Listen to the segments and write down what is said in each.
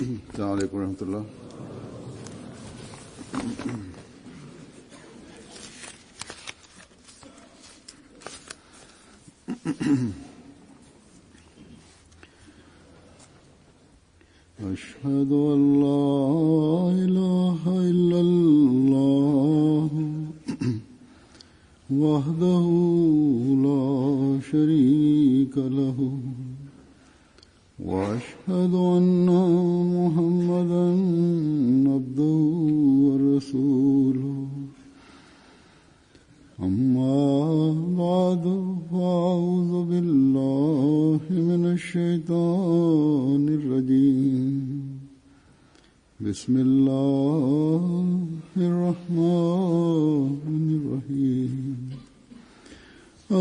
अस्सलाम वालेकुम रहमतुल्लाह। अशहदु अल्ला इलाहा इल्लल्लाह वहदहु ला शरीका लहु वअशहदु अन्ना मुहम्मदन अब्दुहु व रसूलुहु अम्मा बअदु फअऊज़ु बिल्लाहि मिनश शैतानिर रजीम बिस्मिल्लाहिर रहमानिर रहीम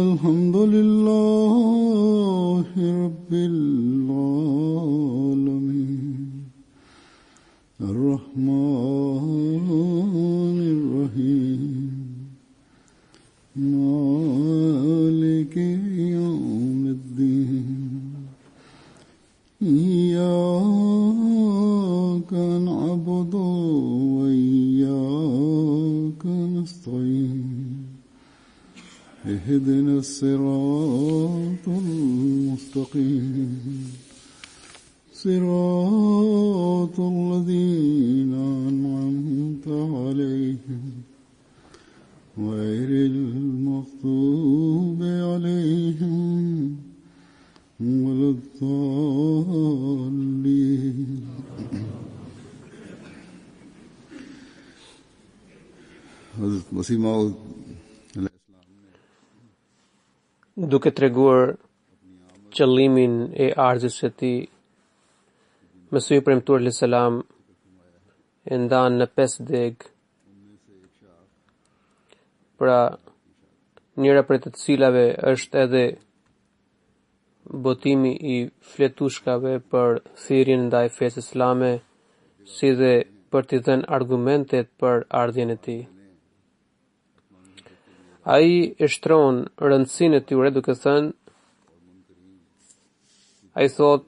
अल्हम्दुलिल्लाहि रब्बिल आलमीन अर्रहमानिर रहीम मालिकि यौमिद्दीन इय्याका नअबुदु व इय्याका नस्तईन اهدنا الصراط المستقيم صراط الذين أنعمت عليهم غير المغضوب عليهم ولا الضالين Hazrat Masih Maud duke treguar qëllimin e ardhjes së tij, Mesih i premtuar alayhis salam e ndan në 5 deg, pra njëra prej të cilave është edhe botimi i fletushkave për thirrjen ndaj fesë islame, si dhe për t'i dhënë argumentet për ardhjen e tij. Ai e shtron rëndësinë e tyre duke thënë, ai thot,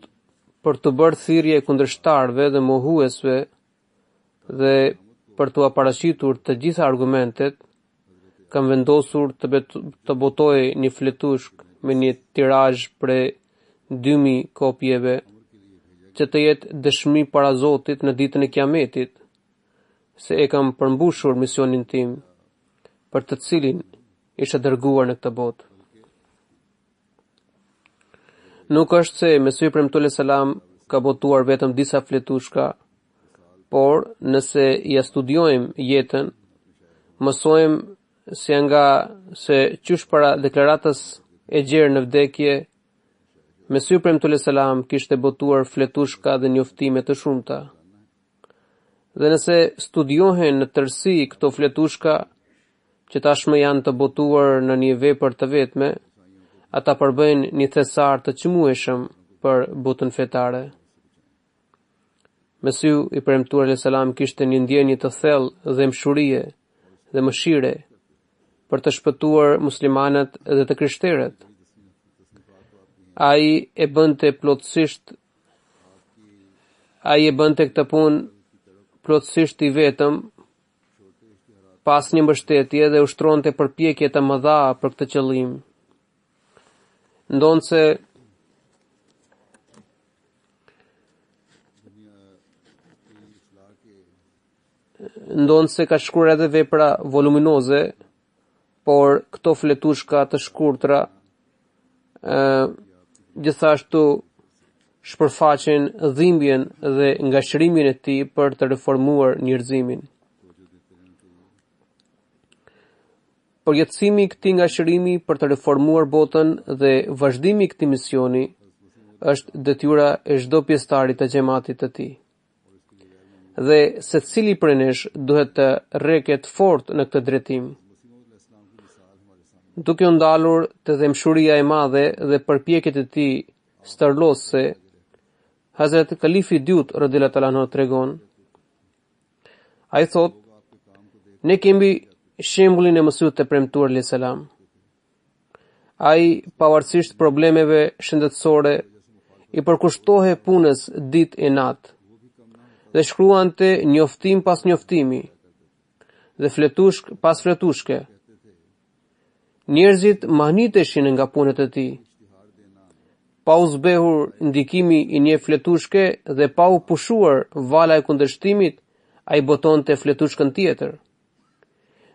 për të bërë thirrje kundërshtarëve dhe mohuesve dhe për t'u paraqitur të gjitha argumentet, kam vendosur të botoj një fletushk me një tirazh prej 2000 kopjeve, që të jetë dëshmi para Zotit në ditën e Kiametit, se e kam përmbushur misionin tim, për të cilin isha dërguar në këtë botë. Nuk është se Mesih premtuar alayhis salam ka botuar vetëm disa fletushka, por nëse ja studiojmë jetën, mësojmë se qysh para deklaratës e gjerë në vdekje, Mesih premtuar alayhis salam kishte botuar fletushka dhe njoftime të shumta. Dhe nëse studiohen në tërësi këto fletushka, që tashmë janë të botuar në një vepër të vetme, ata përbëjnë një thesar të çmueshëm për botën fetare. Mesiu i premtuar alayhis salam kishte një ndjenjë të thellë dhe mshurie dhe mëshire për të shpëtuar muslimanët dhe të krishterët. Ai e bënte këtë punë plotësisht i vetëm, pas një mbështetje dhe ushtronte përpjekje të mëdha për këtë qëllim. Ndonse ka shkruar edhe vepra voluminoze, por këto fletushka të shkurtra gjithashtu shpërfaqen dhimbjen dhe ngashërimin e tij për të reformuar njerëzimin. Përjetësimi i këtij ngashërimi për të reformuar botën dhe vazhdimi i këtij misioni është detyra e çdo pjesëtari të xhamatit të tij. Dhe secili prej nesh duhet të rreket fort në këtë drejtim. Duke u ndalur te dëmshuria e madhe dhe përpjekjet e tij stërlosëse, Hazrat Kalifi Dyut radhiyallahu ta'ala anhu tregon, ai thot, ne kemi shembullin e Mesihut të premtuar alayhis salam. Ai, pavarësisht problemeve shëndetësore, i përkushtohej punës ditë e natë, dhe shkruante njoftim pas njoftimi dhe fletushk pas fletushke. Njerëzit mahniteshin nga punët e tij. Pa u zbehur ndikimi i një fletushke dhe pa u pushuar vala e kundërshtimit, ai botonte fletushkën tjetër.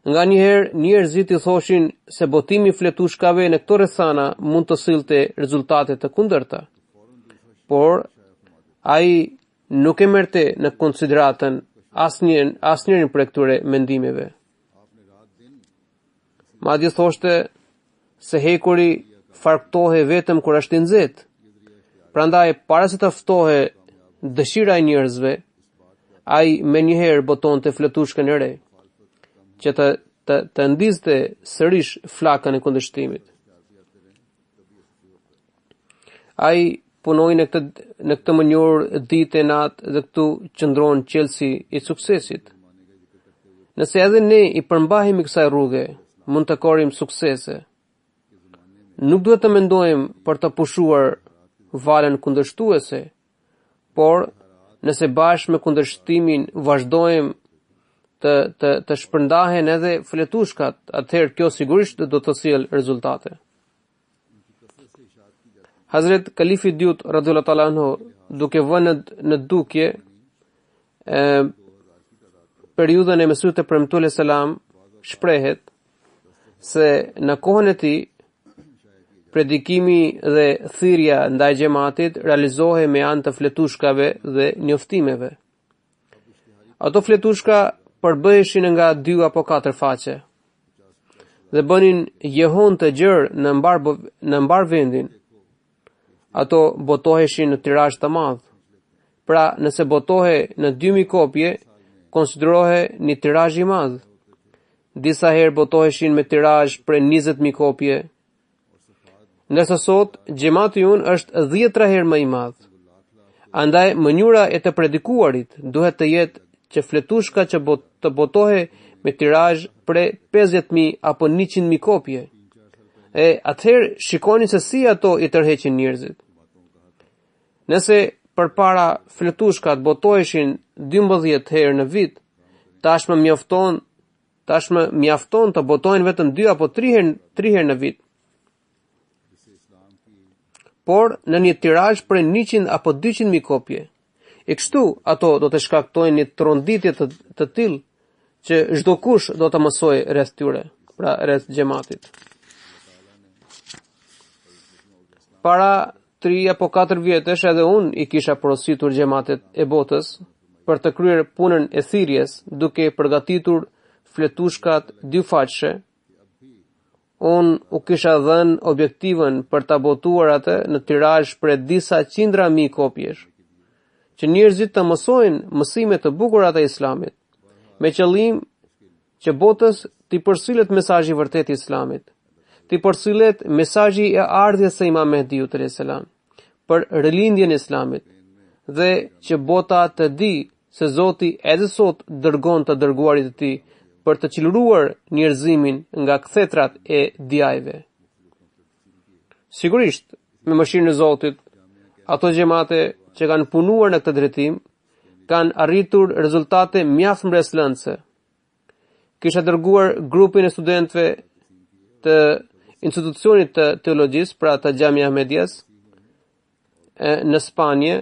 Nga njëherë njerëzit i thoshin se botimi fletushkave në këto rrethana mund të sillte rezultate të kundërta, por ai nuk e merrte në konsideratën asnjërin për këtyre mendimeve. Madje thoshte se hekuri farktohe vetëm kur është i nxehtë. Prandaj para se të ftohe dëshira e njerëzve, ai menjëherë botonte fletushkën e re, që të ndizte sërish flakën e kundërshtimit. Ai punoi në këtë mënyrë ditë e natë dhe këtu qëndron qelsi i suksesit. Nëse edhe ne i përmbahemi kësaj rruge, mund të korrim suksese. Nuk duhet të mendojmë për të pushuar valën kundërshtuese, por nëse bashkë me kundërshtimin vazhdojmë të shpërndahen edhe fletushkat, atëherë kjo sigurisht do të sjellë rezultate. Hazret Kalifi Dyut radhiyallahu ta'ala anhu, duke vënë në dukje periudhën e Mesihut të premtuar alayhis salam, shprehet se në kohën e tij predikimi dhe thirrja ndaj xhamatit realizohej me anë të fletushkave dhe njoftimeve. Ato fletushka përbëheshin nga 2 apo 4 faqe dhe bënin jehon të gjerë në mbar vendin. Ato botoheshin në tirazh të madh. Pra, nëse botohe në 2000 kopje, konsiderohe një tirazh i madh. Disa herë botoheshin me tirazh për 20000 kopje. Ndërsa sot xhamati ynë është 10 herë më i madh. Andaj mënyra e të predikuarit duhet të jetë që fletushka që të botohe me tirazh për 50000 apo 100000 kopje. E atëherë shikoni se si ato i tërheqin njerëzit. Nëse përpara fletushkat botoheshin 12 herë në vit, tashmë mjafton të botohen vetëm 2 apo 3 herë në vit. Por në një tirazh për 100 apo 200.000 kopje. E kështu ato do të shkaktojnë një tronditje të tillë që çdo kush do të mësojë rreth tyre, pra rreth xhamatit. Para 3 apo 4 vjetësh edhe unë i kisha porositur xhamatet e botës për të kryer punën e thirrjes duke përgatitur fletushkat 2 faqe. Unë u kisha dhënë objektivën për ta botuar atë në tirazh për disa qindra mijë kopjesh, që njerëzit të mësojnë mësime të bukura të Islamit, me qëllim që botës t'i përcillet mesazhi i vërtetë i Islamit, t'i përcillet mesazhi i ardhjes së Imam Mehdiut alayhis salam për rilindjen e Islamit, dhe që bota të di se Zoti edhe sot dërgon të dërguarit e tij për të qelëruar njerëzimin nga kthetrat e djajve. Sigurisht, me mëshirën e Zotit, ato xhamate që kanë punuar në këtë drejtim kanë arritur rezultate mjaft mbreslëndse. Kisha dërguar grupin e studentëve të institucionit të teologjisë, pra të Xhamia Ahmedias, në Spanjë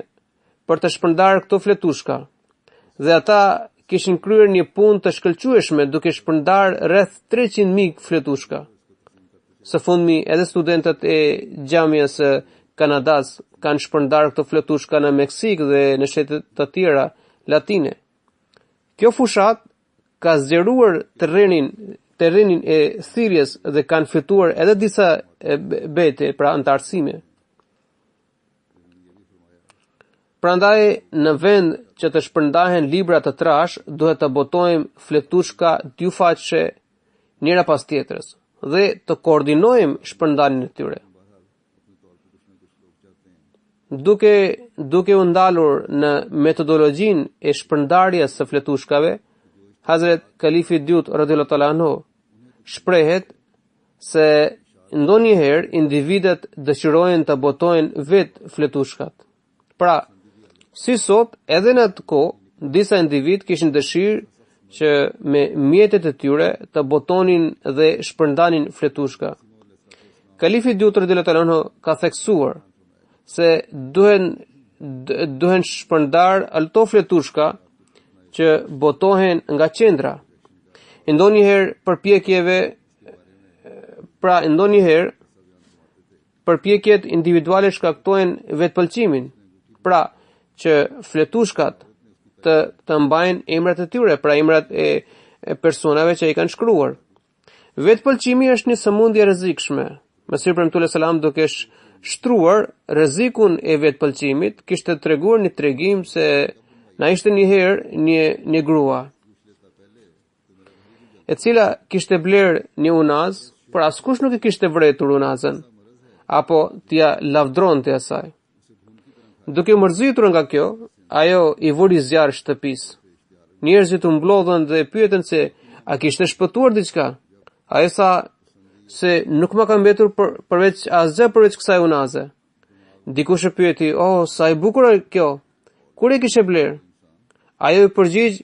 për të shpërndarë këto fletushka, dhe ata kishin kryer një punë të shkëlqyeshme duke shpërndarë rreth 300.000 fletushka. Së fundmi edhe studentët e Xhamias së Kanadas kanë shpërndarë këto fletushka në Meksik dhe në shtete të tjera latine. Kjo fushat ka zgjeruar terrenin e thirrjes dhe kanë fituar edhe disa bete, pra antarësime. Prandaj, në vend që të shpërndahen libra të trash, duhet të botojmë fletushka 2 faqe njëra pas tjetrës dhe të koordinojmë shpërndarjen e tyre. Duke u ndalur në metodologjinë e shpërndarjes së fletushkave, Hazret Kalifi Dyut radhiyallahu ta'ala anhu shprehet se ndonjëherë individet dëshirojnë të botojnë vetë fletushkat. Pra, si sot, edhe në atë kohë, disa individ kishin dëshirë që me mjetet e tyre të botonin dhe shpërndanin fletushka. Kalifi i dytë radhiyallahu anhu ka theksuar se duhen shpërndar alto fletushka që botohen nga qendra. Ndonjëherë përpjekjet individuale shkaktojnë vetpëlqimin, pra që fletushkat të mbajnë emrat e tyre, pra emrat e personave që i kanë shkruar. Vetpëlqimi është një sëmundje e rrezikshme. Mesih premtues selam duke shtruar rrezikun e vetpëlqimit, kishte treguar një tregim se na ishte një herë një grua e cila kishte bler një unaz, por askush nuk e kishte vërtetur unazën apo t'ia lavdronte asaj. Duke mërzitur nga kjo, ajo i vuri zjarr shtëpisë. Njerëzit u mblodhën dhe pyetën se a kishte shpëtuar diçka. Ai tha se nuk më ka mbetur përveç asgjë përveç kësaj unaze. Dikush e pyeti, "Oh, sa e bukur kjo. Kur e kishe bler?" Ajo i përgjigj,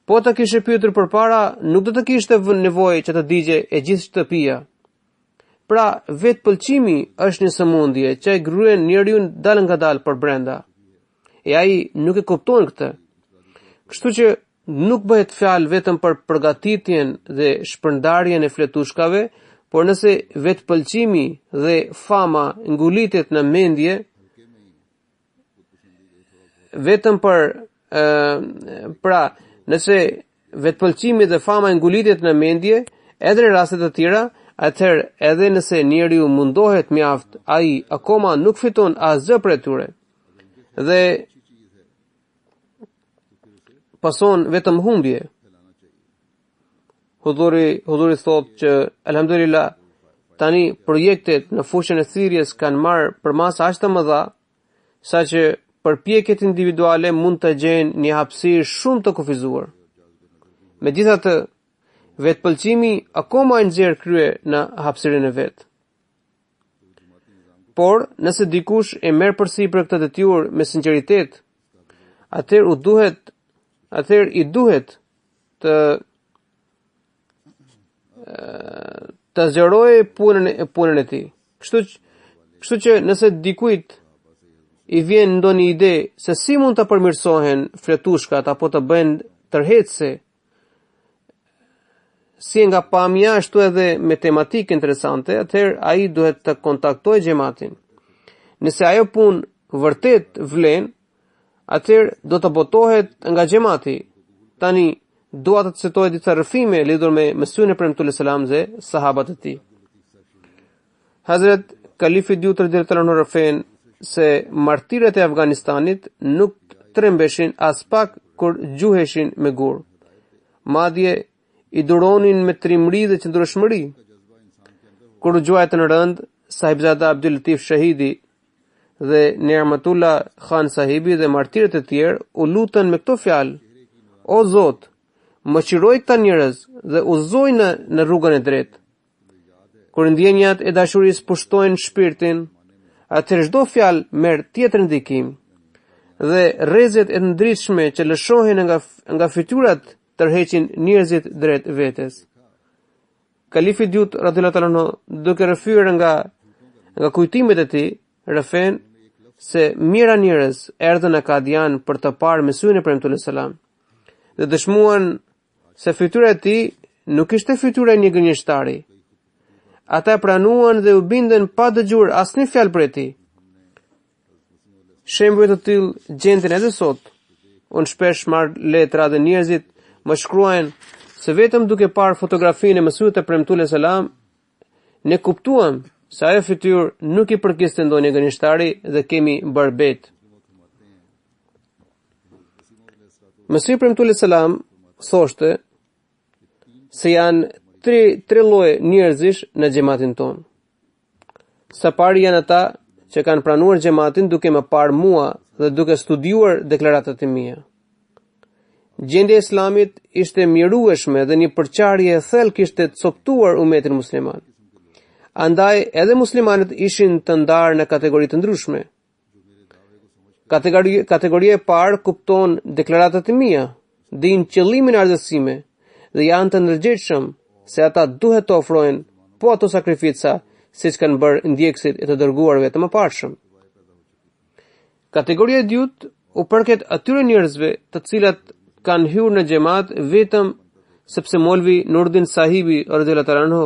"Po ta kishe pyetur përpara, nuk do të kishte nevojë që të digje e gjithë shtëpia." Pra, vetpëlqimi është një sëmundje që e gryen njeriu dal nga dal për brenda. E ai nuk e kupton këtë. Kështu që nuk bëhet fjalë vetëm për përgatitjen dhe shpërndarjen e fletushkave, por nëse vetpëlqimi dhe fama ngulitet në mendje, nëse vetpëlqimi dhe fama ngulitet në mendje, edhe në raste të tjera, atëherë edhe nëse njeriu mundohet mjaft, ai akoma nuk fiton asgjë prej tyre. Dhe pason vetëm humbje. Hudhuri thot që alhamdulillah tani projektet në fushën e thirrjes kanë marrë përmasa aq të mëdha saqë përpjekjet individuale mund të gjejnë një hapësirë shumë të kufizuar. Megjithatë, vetpëlqimi akoma e nxjerr krye në hapësirën e vet. Por nëse dikush e merr përsipër këtë detyrë me sinqeritet, atëherë i duhet të zgjerojë punën e tij. Kështu që nëse dikujt i vjen ndonjë ide se si mund të përmirësohen fletushkat apo të bëjnë tërheqëse, si nga pamja ashtu edhe me tematikë interesante, atëherë ai duhet të kontaktojë xhamatin. Nëse ajo punë vërtet vlen, atëherë do të botohet nga xhamati. Tani dua të citoj disa rrëfime lidhur me Mesihun e premtues selam dhe sahabat e tij. Hazrat Kalifi dytë radhiyallahu anhu rëfen se martirët e Afganistanit nuk trembeshin as pak kur gjuheshin me gur. Madje i duronin me trimëri dhe qëndrueshmëri. Kur gjuajtën rënd, sahibzada Abdul Latif Shahidi dhe Ni'matullah Khan sahibi dhe martirët e tjerë u lutën me këto fjalë: "O Zot, më qiroj këta njerëz dhe udhëzoj në rrugën e drejtë." Kur ndjenjat e dashurisë pushtojnë shpirtin, atëherë çdo fjalë merr tjetër ndikim dhe rrezet e ndritshme që lëshohen nga fytyrat tërheqin njerëzit drejt vetes. Kalifi dytë radhiyallahu anhu duke rrëfyer nga kujtimet e tij, rëfen se mira njerëz erdhën në Kadian për të parë Mesihun e premtues selam dhe dëshmuan se fytyra e tij nuk ishte fytyra e një gënjeshtari. Ata pranuan dhe u bindën pa dëgjuar asnjë fjalë prej tij. Shembuj të tillë gjenden edhe sot. Unë shpesh marr letra dhe njerëzit më shkruajnë se vetëm duke parë fotografinë e Mesihut e premtues selam ne kuptuam se ajo fytyrë nuk i përkiste ndonjë gënjeshtari dhe kemi bërë bet. Mesihu premtues selam thoshte se janë tre lloje njerëzish në xhamatin ton. Së pari janë ata që kanë pranuar xhamatin duke më parë mua dhe duke studiuar deklaratat e mia. Gjendja e Islamit ishte mjerueshme dhe një përçarje e thellë kishte coptuar umetin musliman. Andaj edhe muslimanët ishin të ndarë në kategori të ndryshme. Kategoria e parë kupton deklaratat e mia, din qëllimin e ardhësime dhe janë të ndërgjegjshëm se ata duhet të ofrojnë po ato sakrifica siç kanë bërë ndjekësit e të dërguarve të mëparshëm. Kategoria e dytë u përket atyre njerëzve të cilat kanë hyrë në xhamat vetëm sepse Molvi Nurdin Sahibi radhiyallahu anhu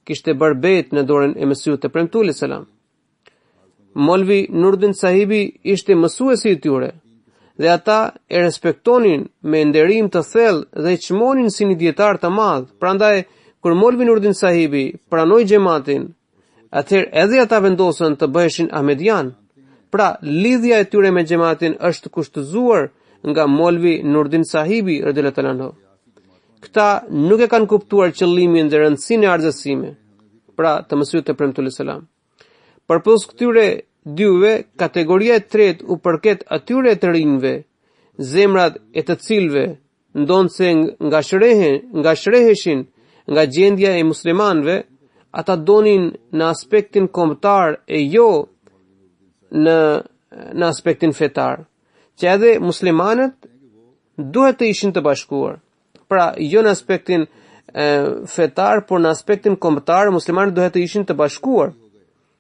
kishte bërë bet në dorën e Mesihut të premtuar selam. Molvi Nurdin Sahibi ishte mësuesi i tyre dhe ata e respektonin me nderim të thellë dhe i çmonin si një dietar të madh. Prandaj kur Molvi Nurdin Sahibi pranoi xhamatin, atëherë edhe ata vendosën të bëheshin ahmedian. Pra, lidhja e tyre me xhamatin është kushtëzuar nga Molvi Nurdin Sahibi radhiyallahu anhu. Këta nuk e kanë kuptuar qëllimin dhe rëndësinë e ardhësime, pra të Mesihut të premtuar selam. Përpos këtyre dyve, kategoria e tretë u përket atyre të rinjve, zemrat e të cilëve ndonse nga shreheshin nga gjendja e muslimanëve, ata donin në aspektin kombëtar e jo në aspektin fetar, që edhe muslimanët duhet të ishin të bashkuar. Pra, jo në aspektin fetar, por në aspektin kombëtar, muslimanët duhet të ishin të bashkuar.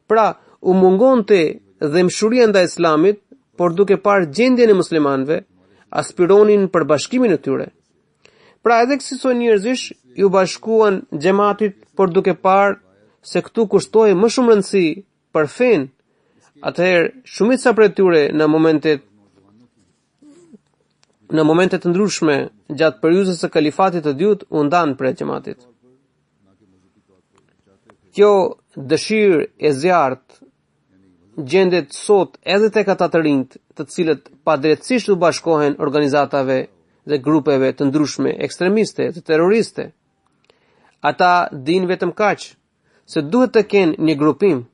Pra, u mungonte dhemshuria ndaj islamit, por duke parë gjendjen e muslimanëve, aspironin për bashkimin e tyre. Pra, edhe kësaj njerëzish ju bashkuan xhamatit, por duke parë se këtu kushtoi më shumë rëndësi për fen, atëherë shumica prej tyre në momente të ndryshme gjatë periudhës së kalifatit të dytë u ndan prej xhamatit. Kjo dëshirë e zjarrt gjendet sot edhe tek ata të rinjt, të cilët padrejtësisht u bashkohen organizatave dhe grupeve të ndryshme ekstremiste, të terroriste. Ata din vetëm kaq se duhet të kenë një grupim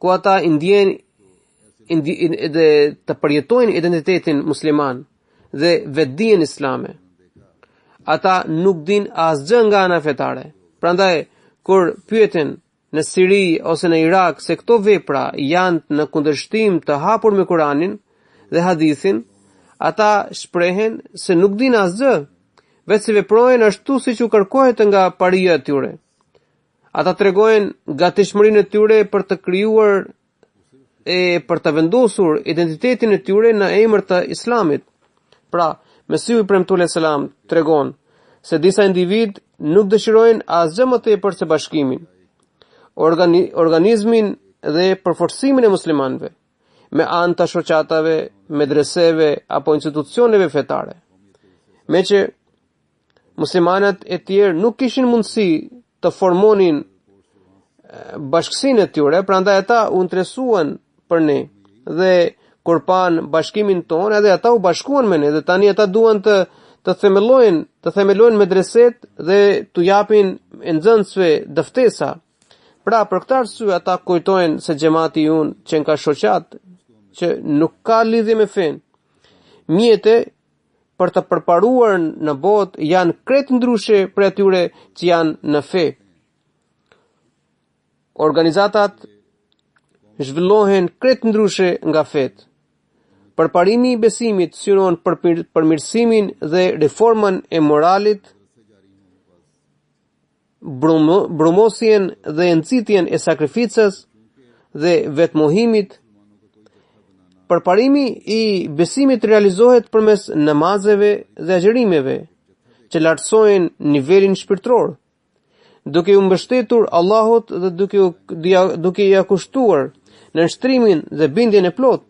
ku ata dhe të përjetojnë identitetin musliman dhe vetdijen islame. Ata nuk din asgjë nga ana fetare. Prandaj kur pyeten në Siri ose në Irak se këto vepra janë në kundërshtim të hapur me Kuranin dhe hadithin, ata shprehen se nuk din asgjë, vetë se veprojnë ashtu siç u kërkohet nga paria e tyre. Ata tregojnë gatishmërinë e tyre për të krijuar e për të vendosur identitetin e tyre në emër të Islamit. Pra, Mesihu i premtuar selam tregon se disa individ nuk dëshirojnë asgjë më tepër se bashkimin, organizmin dhe përforcimin e muslimanëve me anë të shoqatave, medreseve apo institucioneve fetare. Meqë muslimanët e tjerë nuk kishin mundësi të formonin bashkësinë e tyre, prandaj ata u interesuan për ne dhe kur pan bashkimin tonë, edhe ata u bashkuan me ne dhe tani ata duan të themelojnë medreset dhe t'u japin nxënësve dëftesa. Pra, për këtë arsye ata kujtojnë se xhamati ynë që ka shoqat që nuk ka lidhje me fen. Mjete për të përparuar në botë janë krejt ndryshe për atyre që janë në fe. Organizatat zhvillohen krejt ndryshe nga fet. Përparimi i besimit synon për përmirësimin dhe reformën e moralit, brumosjen dhe nxitjen e sakrificës dhe vetmohimit. Përparimi i besimit realizohet përmes namazeve dhe agjerimeve që lartësojnë nivelin shpirtëror, duke u mbështetur Allahut dhe duke ia kushtuar në nshtrimin dhe bindjen e plot.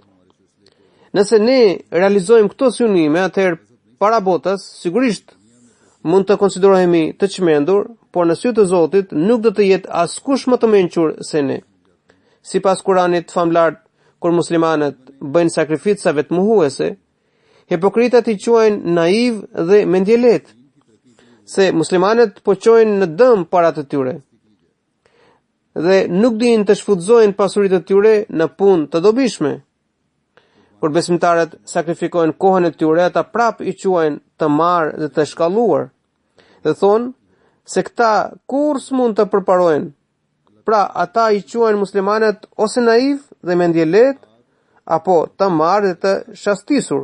Nëse ne realizojmë këto synime, atëherë para botës sigurisht mund të konsiderohemi të çmendur, por në sy të Zotit nuk do të jetë askush më të mençur se ne. Sipas Kuranit famlar, kur muslimanët bëjnë sakrifica vetmohuese, hipokritat i quajnë naiv dhe mendjelet, se muslimanët po çojnë në dëm parat e tyre dhe nuk dinë të shfrytëzojnë pasuritë e tyre në punë të dobishme. Kur besimtarët sakrifikojnë kohën e tyre, ata prap i quajnë të marrë dhe të shkalluar dhe thonë se këta kur s'mund të përparojnë. Pra, ata i quajnë muslimanët ose naiv dhe mendjelet, apo të marrë dhe të shastisur.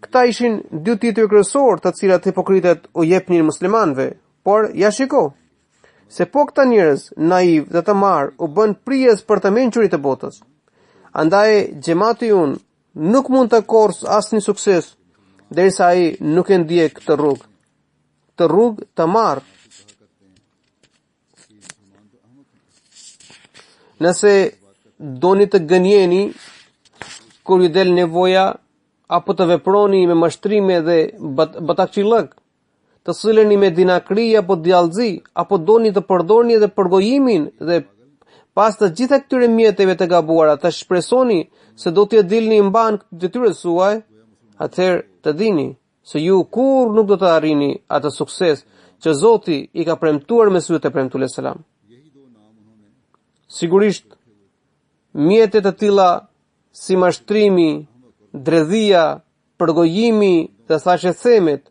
Këta ishin dy tituj kryesor të cilat hipokritët u jepnin muslimanëve, por ja shiko se po këta njerëz naiv dhe të marrë u bën prijes për të mençurit të botës. Andaj xhamati unë nuk mund të korrë asnjë sukses derisa ai nuk e ndjek këtë rrugë të marrë. Nëse doni të gënjeni kur ju del nevoja apo të veproni me mashtrime dhe batakçillëk, të sileni me dinakri apo djallëzi, apo doni të përdorni edhe përgojimin dhe pas të gjitha këtyre mjeteve të gabuara të shpresoni se do t'ja dilni mban detyrës suaj, atëherë të dini se ju kur nuk do të arrini atë sukses që Zoti i ka premtuar me sytë e premtuar selam. Sigurisht, mjetet të tilla si mashtrimi, dredhia, përgojimi dhe thashethemet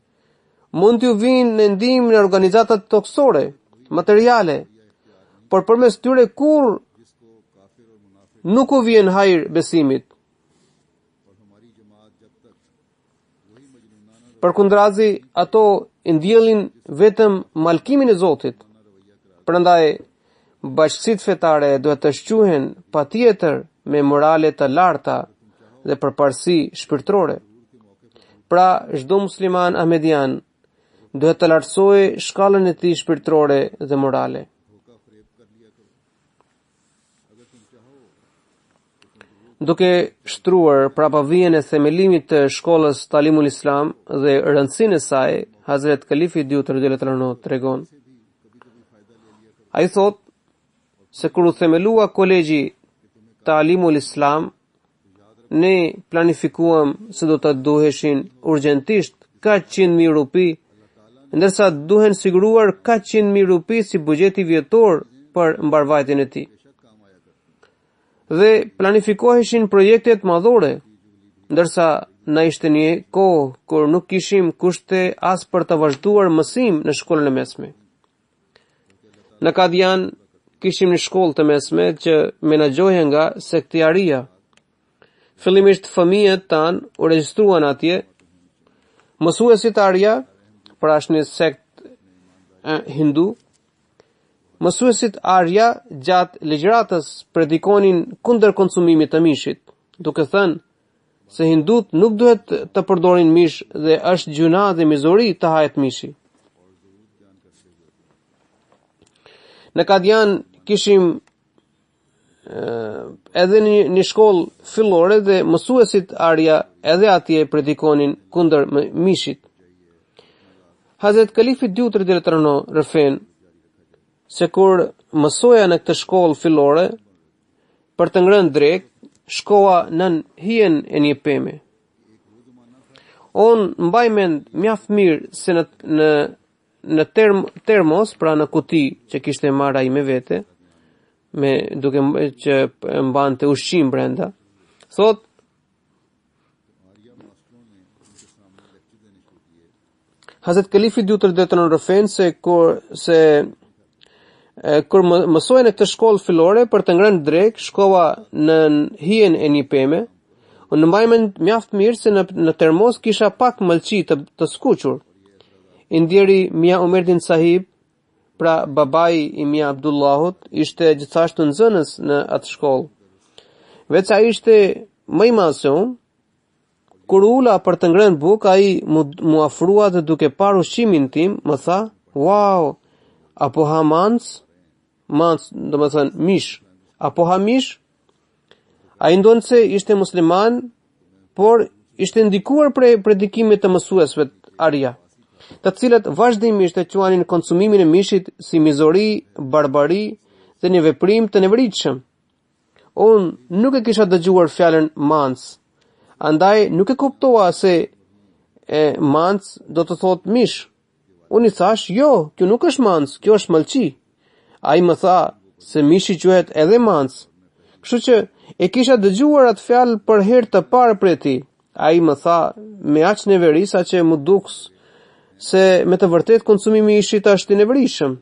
mund t'ju vinë në ndihmë në organizatat toksore, materiale, por përmes tyre kur nuk u vjen hajër besimit. Përkundrazi, ato i ndjellin vetëm mallkimin e Zotit. Prandaj bashkësitë fetare duhet të shquhen patjetër me morale të larta dhe përparësi shpirtërore. Pra, çdo musliman ahmedian duhet të lartësojë shkallën e tij shpirtërore dhe morale. Duke shtruar prapavijen e themelimit të shkollës Talimul Islam dhe rëndësinë e saj, Hazret Kalifi II radhiyallahu anhu tregon. Ai thot se kur u themelua kolegji Talimul Islam, ne planifikuam se do të duheshin urgjentisht kaq 100.000 rupi, ndërsa duhen siguruar kaq 100.000 rupi si buxheti vjetor për mbarvajtjen e tij. Dhe planifikoheshin projektet madhore, ndërsa na ishte një kohë kur nuk kishim kushte as për të vazhduar mësim në shkollën e mesme. Në Kadian kishim një shkollë të mesme që menaxhohej nga sektiaria. Fillimisht fëmijët tan u regjistruan atje. Mësuesit Arya, pra është një sekt hindu, mësuesit Arya gjatë ligjëratës predikonin kundër konsumimit të mishit, duke thënë se hindut nuk duhet të përdorin mish dhe është gjuna dhe mizori të hahet mishi. Në Kadian kishim edhe një shkollë fillore dhe mësuesit Arya edhe atje predikonin kundër mishit. Hazret Kalifi II radhiyallahu anhu rëfen se kur mësoja në këtë shkollë fillore, për të ngrënë drek, shkoa nën hijen e një peme. Unë mbaj mend mjaft mirë se në termos, pra në kuti që kishte marrë ai me vete, duke që mbante ushqim brenda, thot Hazret Kalifi II radhiyallahu anhu rëfen se kur mësoj në këtë shkollë fillore për të ngrënë drek, shkova në hijen e një peme. Unë mbaj mend mjaft mirë se në termos kisha pak mëlçi të skuqur. I ndjeri Mia Umerdin Sahib, pra babai i Mia Abdullahut, ishte gjithashtu nxënës në atë shkollë. Veç ai ishte më i madh se unë. Kur ula për të ngrënë bukë, ai mu afrua dhe duke parë ushqimin tim, më tha: "Wow, apo ha mans, do më thënë mish, apo ha mish?" A i ndonë se ishte musliman, por ishte ndikuar prej predikimit të mësuesve Arya, të cilët vazhdimisht e quanin konsumimin e mishit si mizori, barbari dhe një veprim të nevëritshëm. Unë nuk e kisha dëgjuar fjalën mans, andaj nuk e kuptova se mans do të thot mish. Unë i thash, jo, kjo nuk është mans, kjo është mëlçi. A i më tha se mishi quhet edhe mans. Kështu që e kisha dëgjuar atë fjalë për herë të parë prej tij. A i më tha me aq neveri sa që mu duks se me të vërtet konsumimi i ishit është i neverishëm.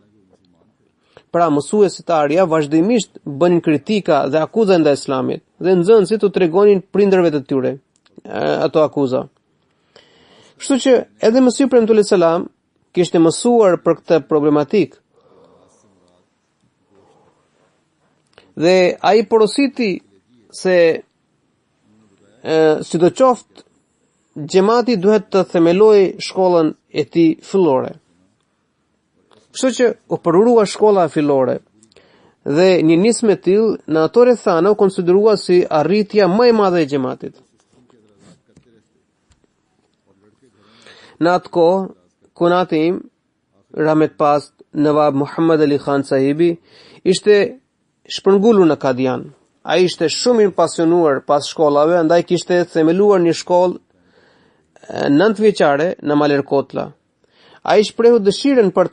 Pra mësuesitarja vazhdimisht bënin kritika dhe akuza ndaj Islamit dhe nxënësit u tregonin prindërve të tyre ato akuza. Kështu që edhe Mesih premtuar selam kishte mësuar për këtë problematik. Dhe ai porositi se sidoqoftë xhamati duhet të themelojë shkollën e tij fillore. Kështu që u përurua shkolla fillore dhe një nismë e tillë në ato rrethana u konsiderua si arritja më e madhe e xhamatit. Në atë kohë, kunati im, Rahmet Past Nawab Muhammad Ali Khan sahibi, ishte shpërngulur në Kadian. Ai ishte shumë i pasionuar pas shkollave, andaj kishte themeluar një shkollë 9 vjeçare në Malerkotla. Ai shprehu dëshirën për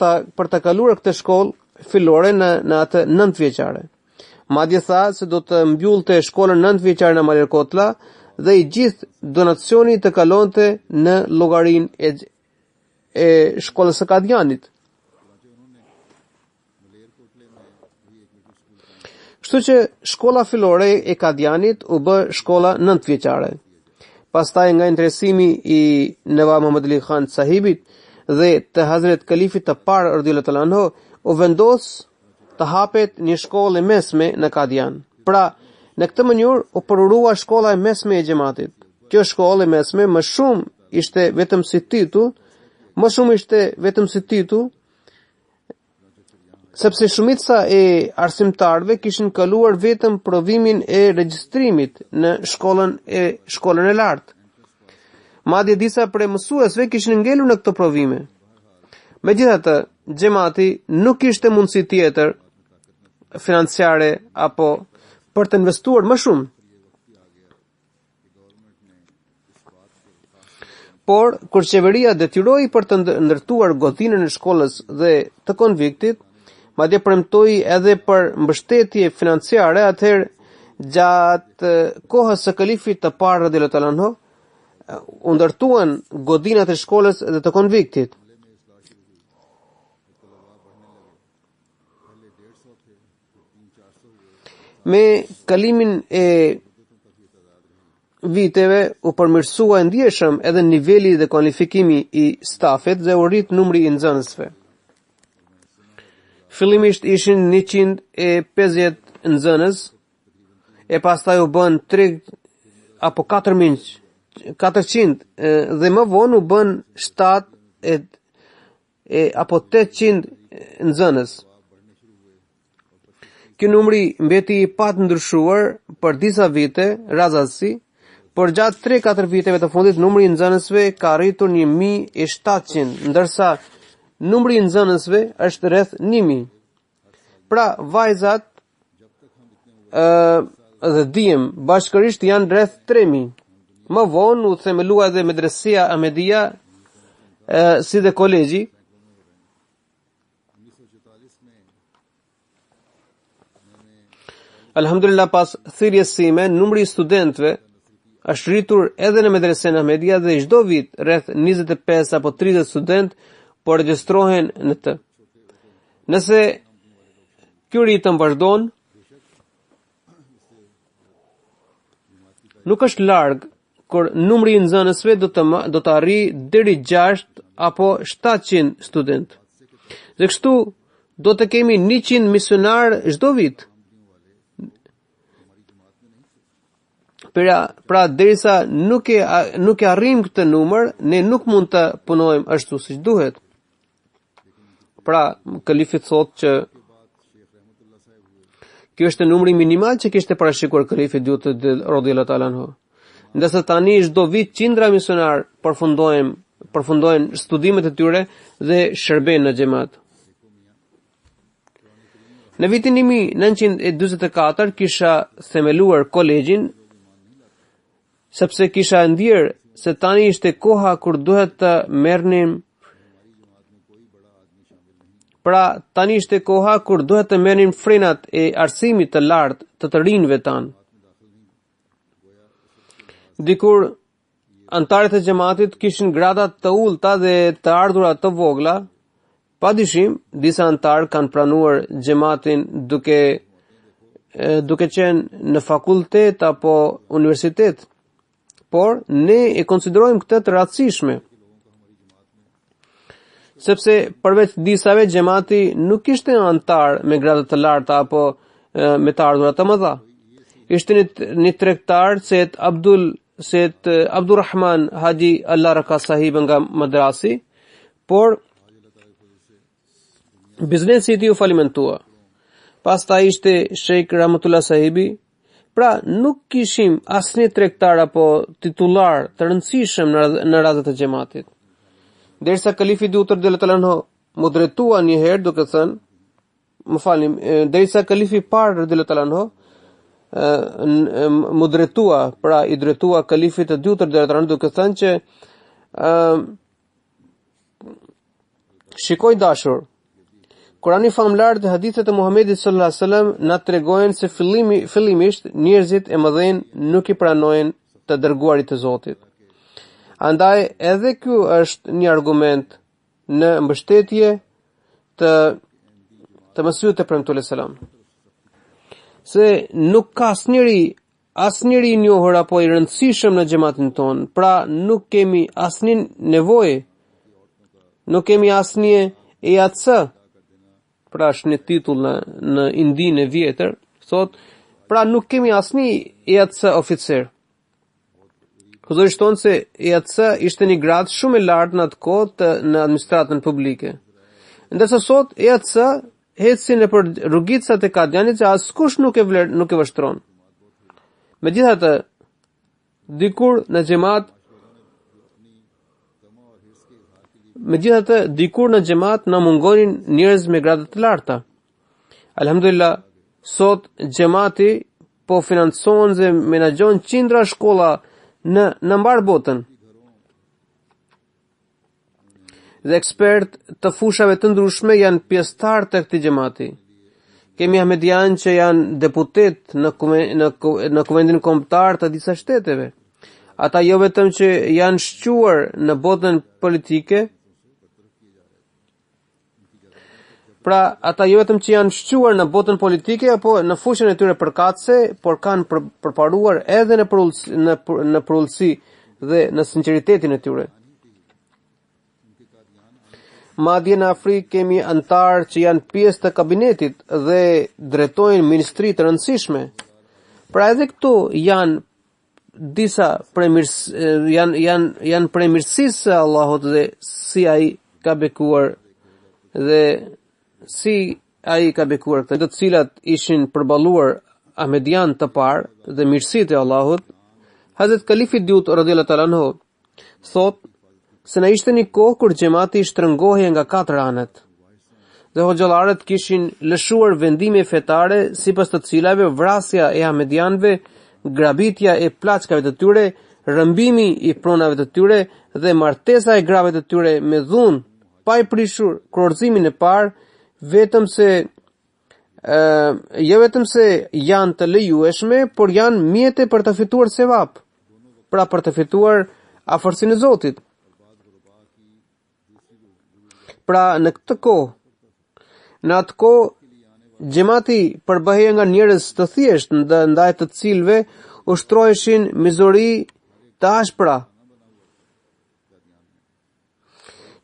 ta kaluar këtë shkollë fillore në atë 9 vjeçare. Madje tha se do të mbyllte shkollën 9 vjeçare në Malerkotla dhe i gjithë donacioni të kalonte në llogarinë e shkollës së Kadianit. Kështu që shkolla fillore e Kadianit u bë shkolla 9 vjeçare. Pastaj nga interesimi i Nawab Muhammad Ali Khan sahibit dhe të Hazret Kalifit të parë radhiyallahu ta'ala anhu, u vendos të hapet një shkollë e mesme në Kadian. Pra, në këtë mënyrë u përurua shkolla e mesme e xhamatit. Kjo shkollë e mesme më shumë ishte vetëm si titull, sepse shumica e arsimtarëve kishin kaluar vetëm provimin e regjistrimit në shkollën e lartë. Madje disa prej mësuesve kishin ngelur në këto provime. Megjithatë, xhamati nuk kishte mundësi tjetër financiare apo për të investuar më shumë. Por, kur qeveria detyroi për të ndërtuar godinën e shkollës dhe të konviktit, madje premtoi edhe për mbështetje financiare, atëherë gjatë kohës së kalifit të parë radhiyallahu ta'ala anhu, u ndërtuan godinat e shkollës dhe të konviktit. Me kalimin e viteve u përmirësua ndjeshëm edhe niveli dhe kualifikimi i stafit dhe u rrit numri i nxënësve. Fillimisht ishin 150 nxënës, e pastaj u bën 3 apo 400 dhe më vonë u bën 7 apo 800 nxënës. Ky numri mbeti i pa ndryshuar për disa vite rreziksi, por gjatë 3-4 viteve të fundit numri i nxënësve ka arritur 1700, ndërsa numri i nxënësve është rreth 1000. Pra vajzat dhe djem bashkërisht janë rreth 3000. Më vonë u themelua edhe Medresia Ahmedia si dhe kolegji. Alhamdulillah, pas thirrjes sime, numri i studentëve është rritur edhe në Medresen Ahmedia dhe çdo vit rreth 25 apo 30 student po regjistrohen në të. Nëse ky ritëm vazhdon, nuk është larg kur numri i nxënësve do të arrijë deri 6 apo 700 student. Dhe kështu do të kemi 100 misionar çdo vit. Pra derisa nuk e arrijmë këtë numër, ne nuk mund të punojmë ashtu siç duhet. Pra, kalifi thotë që ky është numri minimal që kishte parashikuar kalifi radhiyallahu ta'ala anhu. Ndërsa tani çdo vit qindra misionar përfundojnë studimet e tyre dhe shërbejnë në xhamat. Në vitin 1944 kisha themeluar kolegjin, sepse kisha ndjerë se tani ishte koha kur duhet të merrnim frenat e arsimit të lartë të rinjve tanë. Dikur antarët e xhamatit kishin grada të ulta dhe të ardhurat të vogla, Padyshim, disa antar kanë pranuar xhamatin duke qenë në fakultet apo universitet, por ne e konsiderojmë këtë të rastësishme, sepse përveç disave xhamati nuk ishte antar me grada të larta apo me të ardhura të mëdha. Ishte një tregtar Said Abdurrahman Haji Allah Raka Sahib nga Madrasi, por biznesi i tij u falimentua. Pastaj ishte Sheikh Rahmatullah Sahibi. Pra nuk kishim asnjë tregtar apo titullar të rëndësishëm në radhët e xhamatit. Derisa kalifi Dutër radhiyallahu anhu mu drejtua një herë duke thënë, derisa kalifi parë radhiyallahu anhu mu drejtua, pra i drejtua kalifit të Dutër radhiyallahu anhu duke thënë që shikoj dashur, Kurani famlar dhe hadithet e Muhamedit sallallahu alaihi wasallam na tregojnë se fillimisht njerëzit e mëdhenj nuk i pranojnë të dërguarit të Zotit. Andaj edhe ky është një argument në mbështetje të Mesihut e premtuar selam. Se nuk ka asnjëri i njohur apo i rëndësishëm në xhamatin ton, pra nuk kemi asnjë nevojë, nuk kemi asnjë EAC. Pra është një titull në Indinë e vjetër, thot, pra nuk kemi asnjë EAC oficer. Kuzorisht tonë se EAC ishte një gradë shumë e lartë në atë kohë në administratën publike. Ndërsa sot EAC heci nëpër rrugicat e Kadianit që askush nuk e vështron. Megjithatë, dikur në xhamat na mungonin njerëz me grada të larta. Alhamdulillah, sot xhamati po financon dhe menaxhon qindra shkolla në mbar botën. Dhe ekspert të fushave të ndryshme janë pjesëtar të këtij xhamati. Kemi ahmedian që janë deputet në Kuvendin Kombëtar të disa shteteve. Ata jo vetëm që janë shquar në botën politike, apo në fushën e tyre përkatëse, por kanë përparuar edhe në përullësi dhe në sinqeritetin e tyre. Madje në Afrikë kemi antar që janë pjesë të kabinetit dhe drejtojnë ministri të rëndësishme. Pra edhe këtu janë disa janë prej mirësisë së Allahut dhe si ai ka bekuar këta, të cilat ishin përballuar ahmedian të parë dhe mirësitë e Allahut. Hazrat Kalifi Dut radhiyallahu anhu thot se na ishte një kohë kur xhamati shtrëngohej nga katër anët dhe hoxhallarët kishin lëshuar vendime fetare sipas të cilave vrasja e ahmedianëve, grabitja e plaçkave të tyre, rrëmbimi i pronave të tyre dhe martesa e grave të tyre me dhunë pa i prishur kurorëzimin e parë, jo vetëm se janë të lejueshme, por janë mjete për të fituar sevap, pra për të fituar afërsinë e Zotit. Pra në atë kohë xhamati përbëhej nga njerëz të thjeshtë, ndaj të cilëve ushtroheshin mizori të ashpra.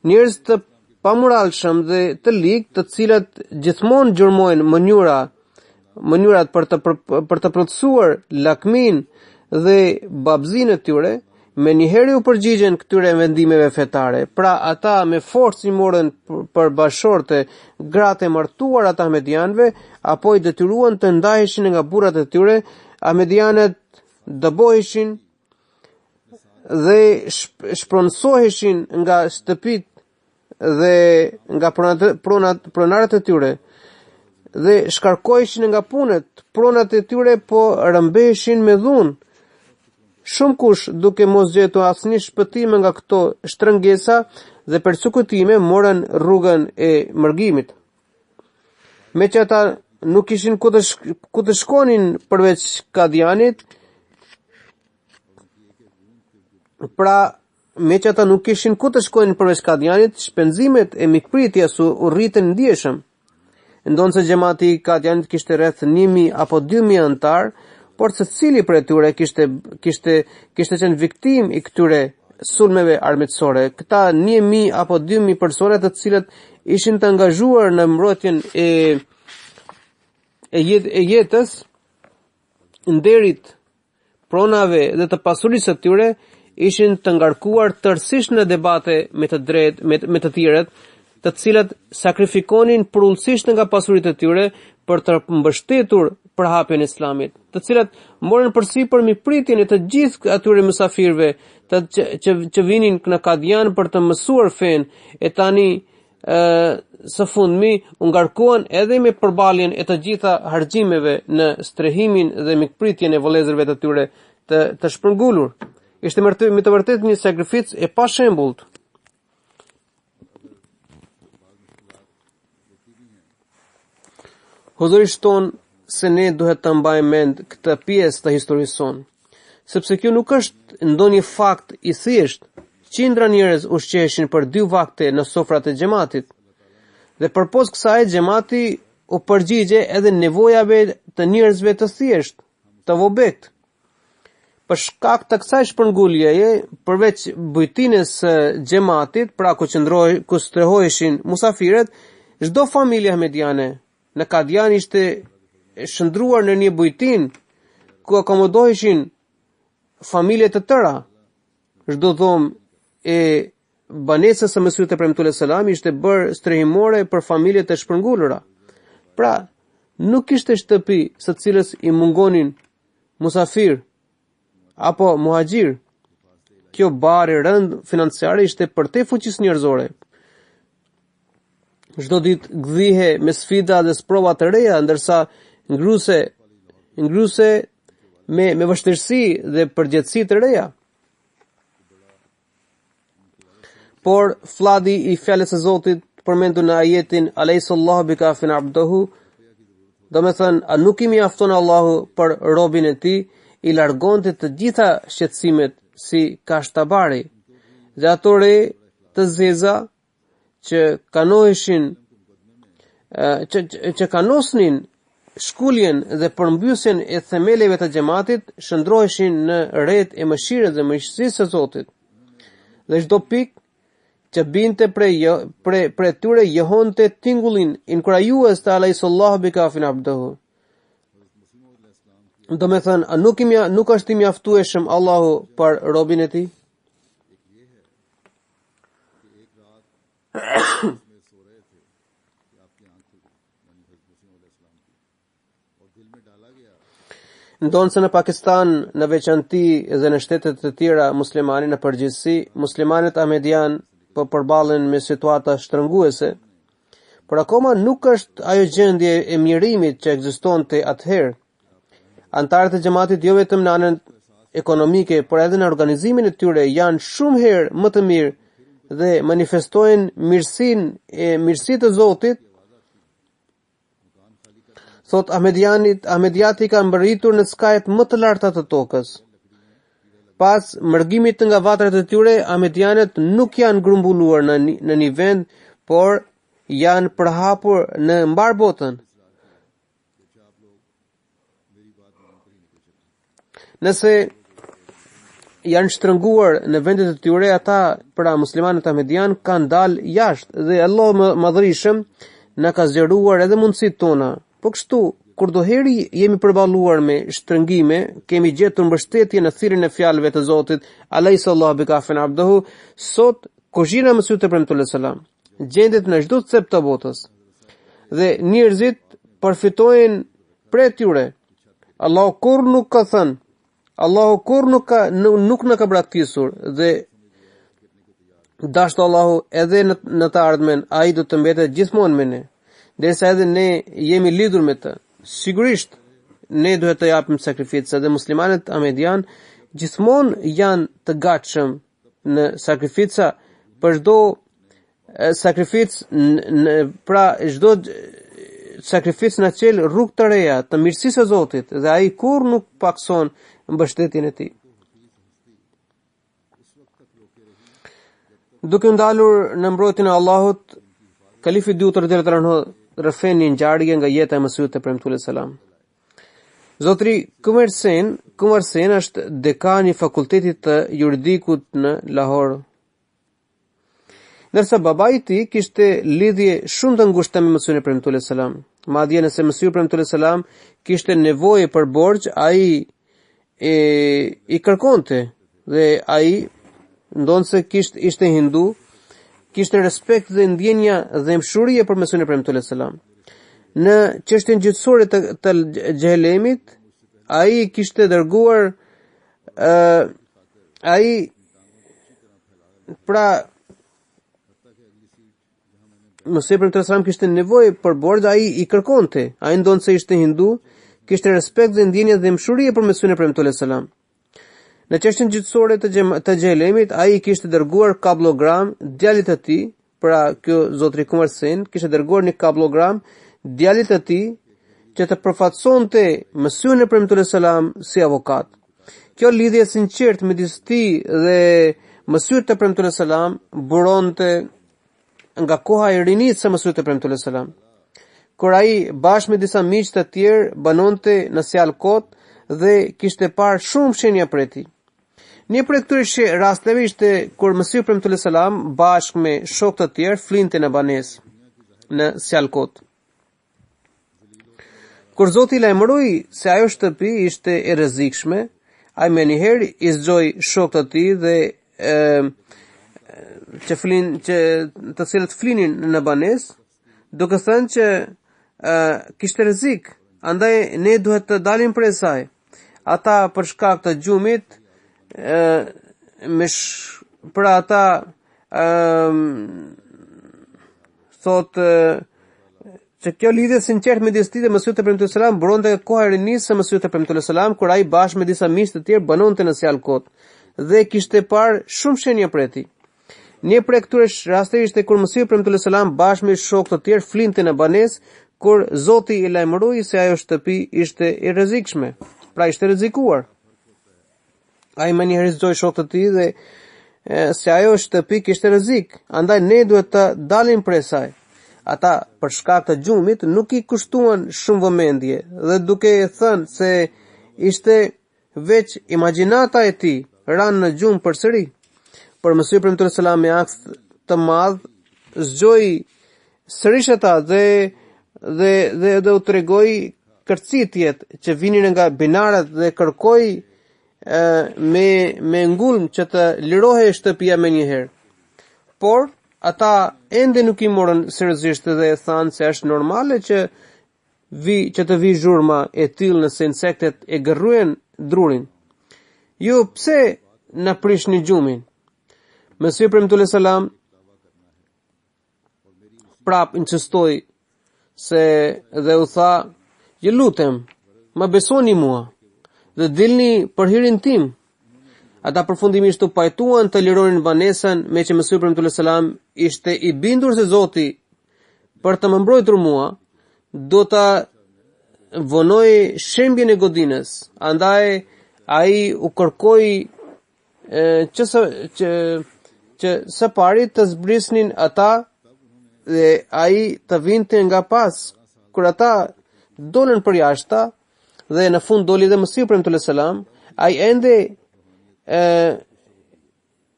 Njerëz të pamoralshëm dhe të ligë, të cilat gjithmonë gjurmojnë mënyrat për të plotësuar lakmin dhe babzinë e tyre, me njëherë u përgjigjen këtyre vendimeve fetare. Pra ata me forcë i morën për bashorte gratë e martuar ata ahmedianëve, apo i detyruan të ndaheshin nga burrat e tyre. Ahmedianët dëboheshin dhe shpronsoheshin nga shtëpit dhe nga pronarët e tyre dhe shkarkoheshin nga punët. Pronat e tyre po rëmbeheshin me dhunë. Shumë kush duke mos gjetur asnjë shpëtim nga këto shtrëngesa dhe persekutime morën rrugën e mërgimit. Me që ata nuk ishin ku të shkonin përveç Kadianit, pra me që ata nuk kishin ku të shkojnë përveç Kadianit, shpenzimet e mikpritjes u rritën ndjeshëm. Ndonë se xhamati i Kadianit kishte rreth 1000 apo 2000 antar, por secili prej tyre kishte qenë viktim i këtyre sulmeve armiqësore. Këta 1000 apo 2000 persona të cilët ishin të angazhuar në mbrojtjen e jetës, nderit, pronave dhe të pasurisë së tyre, ishin të ngarkuar tërësisht në debate me të tjerët, të cilat sakrifikonin përullësisht nga pasuritë e tyre për të mbështetur përhapjen e Islamit, të cilat morën përsipër mikpritjen e të gjithë atyre mysafirëve që vinin në Kadian për të mësuar fen, e tani së fundmi u ngarkuan edhe me përballjen e të gjitha harxhimeve në strehimin dhe mikpritjen e vëllezërve të tyre të shpërngulur. Ishte me të vërtetë një sakrificë e pashembullt. Huzurisht ton se ne duhet të mbajmë mend këtë pjesë të historisë sonë, sepse kjo nuk është ndonjë fakt i thjeshtë. Qindra njerëz ushqeheshin për 2 vakte në sofrat e xhamatit. Dhe përpos kësaj xhamati u përgjigje edhe nevojave të njerëzve të thjeshtë, të vobekt. Për shkak të kësaj shpërnguljeje, përveç bujtinës së xhamatit, pra ku strehoheshin musafirët, çdo familje ahmediane në Kadian ishte shndruar në një bujtin ku akomodoheshin familje të tëra. Çdo dhomë e banesës së Mesihut e Premtuar selam ishte bërë strehimore për familjet e shpërngulura. Pra, nuk kishte shtëpi së cilës i mungonin musafir apo muhaxhir. Kjo barë e rënd financiare ishte për te fuqisë njerëzore. Çdo ditë gdhihe me sfida dhe sprova të reja, ndërsa ngryse me vështirësi dhe përgjegjësi të reja. Por fladi i fjalës së Zotit përmendur në ajetin Aleyhissallahu bikafin abduhu, do me thënë, a nuk i mjafton Allahu për robin e tij, i largonte të gjitha shqetësimet si kashtabari, dhe ato re të zeza që kanosnin shkulljen dhe përmbysjen e themeleve të xhamatit, shndroheshin në rreth e mëshirës dhe mëshirisë së Zotit. Dhe çdo pikë që binte prej tyre jehonte tingullin inkurajues të Aleyhissallahu bikafin abduhu. Do me thënë, a nuk është i mjaftueshëm Allahu për robin e tij? Ndonë se në Pakistan, në veçanti dhe në shtetet të tjera muslimani në përgjithësi, muslimanët ahmedian po përballen me situata shtrënguese, por akoma nuk është ajo gjendje e mirimit që ekzistonte atëherë. Antarët e xhamatit jo vetëm në anën ekonomike, por edhe në organizimin e tyre janë shumë herë më të mirë dhe manifestojnë mirësinë të Zotit. Thot Ahmediati ka mbërritur në skajet më të larta të tokës. Pas mërgimit nga vatrat e tyre, Ahmedianët nuk janë grumbulluar në një vend, por janë përhapur në mbar botën. Nëse janë shtrënguar në vendet e tyre, ata pra muslimanët ahmedian kanë dalë jashtë dhe Allah madhërisëm na ka zgjeruar edhe mundësitë tona. Po kështu, kur doheri jemi përballuar me shtrëngime, kemi gjetur mbështetje në thirrjen e fjalëve të Zotit Aleyhissallahu bikafin abduhu. Sot kuzhina e Mesihut e Premtuar selam gjendet në çdo cep të botës dhe njerëzit përfitojnë prej tyre. Allahu kur nuk ka thënë, Allahu kur nuk na ka braktisur dhe dashur Allahu edhe në të ardhmen, ai do të mbetet gjithmonë me ne. Derisa edhe ne jemi lidhur me të, sigurisht ne duhet të japim sakrificë dhe muslimanët ahmedian gjithmonë janë të gatshëm në sakrifica për çdo sakrificë, pra çdo sakrificë në qel rrugë të reja të mirësisë së Zotit dhe ai kur nuk pakson mbështetjen e tij. Duke ndalur në mbrojtjen e Allahut, kalifi i dytë radhiyallahu anhu rrëfen një ngjarje nga jeta e Mesihut te premtuar selam. Zotri Kumar Sen është dekani i fakultetit të juridikut në Lahore. Ndërsa babai i tij kishte lidhje shumë të ngushtë me Mesihun e premtuar selam. Madje nëse Mesihu e premtuar selam kishte nevojë për borxh, ai i kërkonte dhe ai ndonse ishte hindu, kishte respekt dhe ndjenja dhe mshurie për Mesihun e premtuar selam. Në çështjen gjyqësore të xhehelemit, ai kishte dërguar Mesihut e premtuar selam kishte nevojë për borxh, ai i kërkonte. Ai ndonse ishte hindu, kishte respekt dhe ndjenja dhe mshurie për Mesihun e premtuar selam. Në çështjen gjyqësore të xhehelemit, ai kishte dërguar kablogram djalit të tij, pra kjo zotri Kumar Sen kishte dërguar një kablogram djalit të tij që të përfaqësonte Mesihun e premtuar selam si avokat. Kjo lidhje e sinqertë midis tij dhe Mesihut e premtuar selam buronte nga koha e rinisë së Mesihut e premtuar selam, kur ai bashkë me disa miq të tjerë banonte në Sialkot dhe kishte parë shumë shenja prej tij. Një prej këtyre rasteve ishte kur Mesihu premtuar selam bashkë me shokë të tjerë flinte në banesë në Sialkot. Kur Zoti i lajmëroi se ajo shtëpi ishte e rrezikshme, ai menjëherë i zgjoi shokët të tij dhe që të cilët flinin në banesë, duke thënë që kishte rrezik, andaj ne duhet të dalim prej saj. Ata për shkak të gjumit për ata thot që kjo lidhje sinqert midis tij dhe Mesihut e premtuar selam buronte koha e rinisë së Mesihut e premtuar selam, kur ai bashkë me disa miq të tjerë banonte në Sialkot dhe kishte parë shumë shenja prej tij. Një prej këtyre rasteve ishte kur Mesihu premtuar selam bashkë me shokë të tjerë flinte në banesë, kur Zoti i lajmëroi se ajo shtëpi ishte e rrezikshme, pra ishte rrezikuar. Ai më njëherë zgjoi shokët të tij dhe se ajo shtëpi kishte rrezik, andaj ne duhet të dalim prej saj. Ata për shkak të gjumit nuk i kushtuan shumë vëmendje dhe duke thënë se ishte veç imagjinata e tij, ranë në gjumë përsëri. Por Mesihu premtuar selam me aks të madh zgjoi sërish ata dhe u tregoi kërcitjet që vinin nga binarat dhe kërkoi me ngulm që të lirohej shtëpia menjëherë. Por ata ende nuk i morën seriozisht dhe thanë se është normale që të vi zhurma e tillë nëse insektet e gërryen drurin. Ju pse na prishni gjumin? Mesihu premtuar selam prap insistoi dhe u tha, ju lutem, më besoni mua dhe dilni për hirin tim. Ata përfundimisht u pajtuan të lironin banesën, me që Mesihu premtuar selam ishte i bindur se Zoti për të më mbrojtur mua do ta vonoi shembjen e godinës. Andaj ai u kërkoi që së pari të zbrisnin ata dhe ai të vinte nga pas. Kur ata dolën për jashta dhe në fund doli dhe Mesihu premtuar selam, ai ende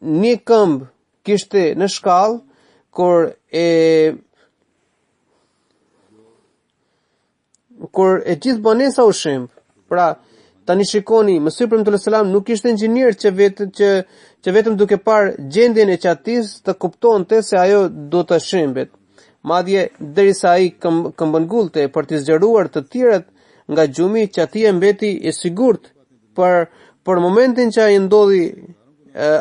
një këmbë kishte në shkallë kur e gjithë banesa u shemb. Pra tani shikoni, Mesihu premtuar selam nuk ishte inxhinier që vetëm duke parë gjendjen e qatis të kuptonte se ajo do të shembet. Madje derisa ai këmbëngulte për të zgjeruar të tjerët nga gjumi, qatia mbeti e sigurt për momentin që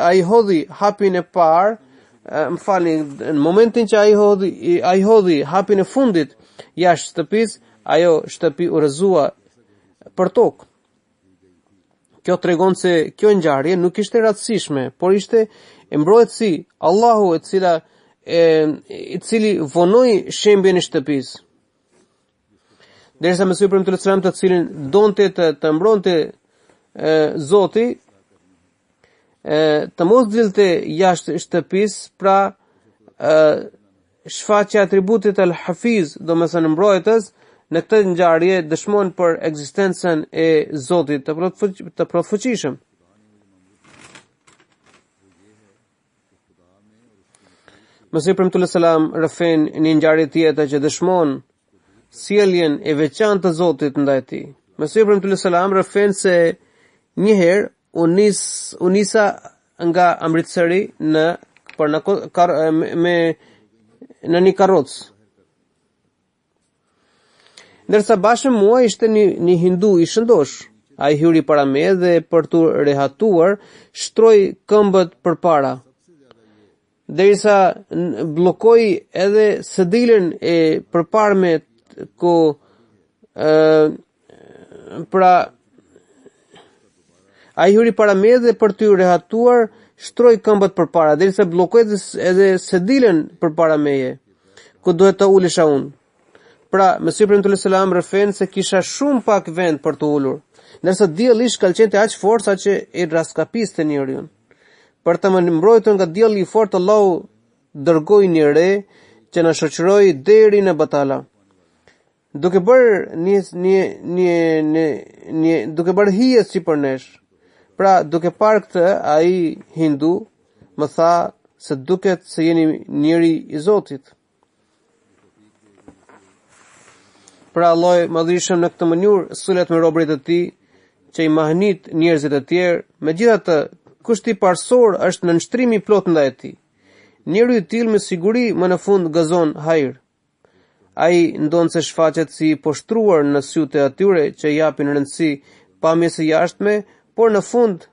ai hodhi hapin e parë, në momentin që ai hodhi hapin e fundit jashtë shtëpisë, ajo shtëpi u rrëzua për tokë. Kjo tregon se kjo ngjarje nuk ishte rastësishme, por ishte e mbrojtësi Allahu i cili vonoi shembjen e shtëpisë. Derisa Mesihu premtuar selam, të cilin donte të mbronte Zoti, të mos dilte jashtë shtëpisë, pra shfaqja e atributit al-Hafiz, domethënë mbrojtës, në këtë ngjarje dëshmon për ekzistencën e Zotit të plotfuqishëm. Mesihi premtullahut selam rëfen një ngjarje tjetër që dëshmon sjelljen e veçantë të Zotit ndaj tij. Mesihi premtullahut selam rëfen se një herë u nisa nga Amritsari në një karrocë. Ndërsa bashkë me mua ishte një hindu i shëndosh. Ai hyri para meje dhe për tu rehatuar shtroi këmbët përpara, derisa bllokoi edhe sedilën e përparme ku pra ai hyri para meje dhe për tu rehatuar shtroi këmbët përpara, derisa bllokoi edhe sedilën përpara meje ku duhet të ulesha unë. Pra, Mesihi premtullahut selam rëfen se kisha shumë pak vend për të ulur, ndërsa dielli shkëlqente aq fort sa që i raskapiste njeriu. Për të më mbrojtur nga dielli i fortë, Allahu dërgoi një re që na shoqëroi deri në batalla. Duke bërë hijet si për nesh. Pra, duke parë këtë, ai hindu më tha se duket se jeni njeri i Zotit. Pra Allah madhërisëm në këtë mënyrë sulet me robërit e tij që i mahnit njerëzit e tjerë. Megjithatë, kushti parsor është nënshtrimi plot ndaj tij. Njeriu i tillë me siguri më në fund gëzon hajër. Ai ndon se shfaqet si poshtruar në sytë e atyre që japin rëndësi pamjes së jashtme, por në fund